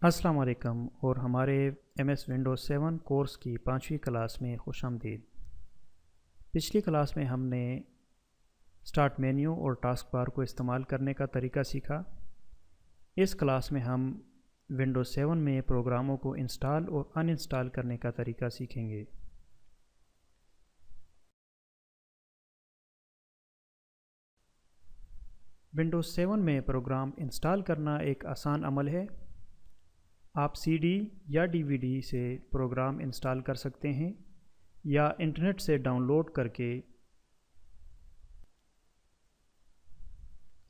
السلام علیکم اور ہمارے ایم ایس ونڈوز 7 کورس کی 5ویں کلاس میں خوش آمدید۔ پچھلی کلاس میں ہم نے سٹارٹ مینیو اور ٹاسک بار کو استعمال کرنے کا طریقہ سیکھا۔ اس کلاس میں ہم ونڈوز 7 میں پروگراموں کو انسٹال اور ان انسٹال کرنے کا طریقہ سیکھیں گے۔ ونڈوز 7 میں پروگرام انسٹال کرنا ایک آسان عمل ہے۔ آپ سی ڈی یا ڈی وی ڈی سے پروگرام انسٹال کر سکتے ہیں یا انٹرنیٹ سے ڈاؤن لوڈ کر کے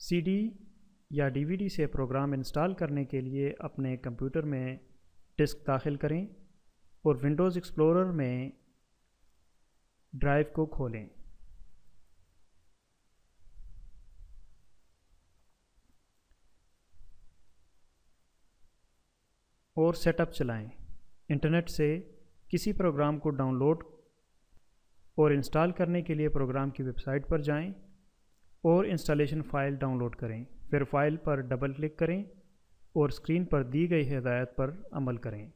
سی ڈی یا ڈی وی ڈی سے پروگرام انسٹال کرنے کے لیے اپنے کمپیوٹر میں ڈسک داخل کریں اور ونڈوز ایکسپلورر میں ڈرائیو کو کھولیں۔ اور سیٹ اپ چلائیں۔ انٹرنیٹ سے کسی پروگرام کو ڈاؤن لوڈ اور انسٹال کرنے کے لیے پروگرام کی ویب سائٹ پر جائیں اور انسٹالیشن فائل ڈاؤن لوڈ کریں۔ پھر فائل پر ڈبل کلک کریں اور اسکرین پر دی گئی ہدایت پر عمل کریں۔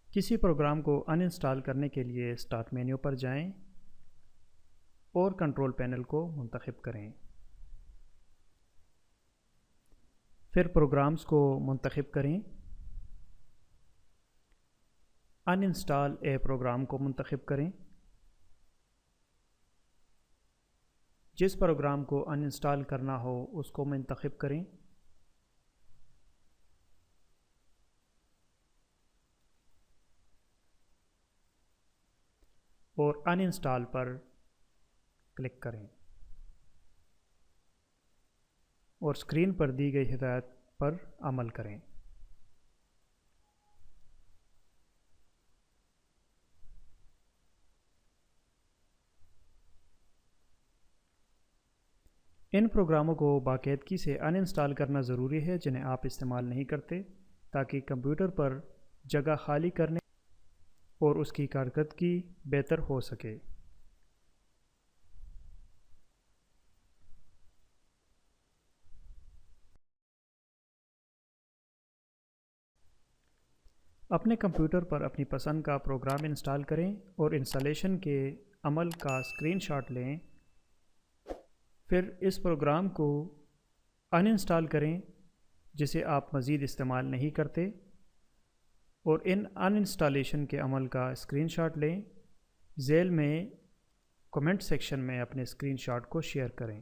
کسی پروگرام کو ان انسٹال کرنے کے لیے سٹارٹ مینیو پر جائیں اور کنٹرول پینل کو منتخب کریں۔ پھر پروگرامز کو منتخب کریں۔ ان انسٹال اے پروگرام کو منتخب کریں۔ جس پروگرام کو ان انسٹال کرنا ہو اس کو منتخب کریں۔ اور ان انسٹال پر کلک کریں اور اسکرین پر دی گئی ہدایت پر عمل کریں۔ ان پروگراموں کو باقاعدگی سے ان انسٹال کرنا ضروری ہے جنہیں آپ استعمال نہیں کرتے، تاکہ کمپیوٹر پر جگہ خالی کرنے اور اس کی کارکردگی بہتر ہو سکے۔ اپنے کمپیوٹر پر اپنی پسند کا پروگرام انسٹال کریں اور انسٹالیشن کے عمل کا اسکرین شاٹ لیں۔ پھر اس پروگرام کو ان انسٹال کریں جسے آپ مزید استعمال نہیں کرتے اور ان انسٹالیشن کے عمل کا اسکرین شاٹ لیں۔ ذیل میں کمنٹ سیکشن میں اپنے اسکرین شاٹ کو شیئر کریں۔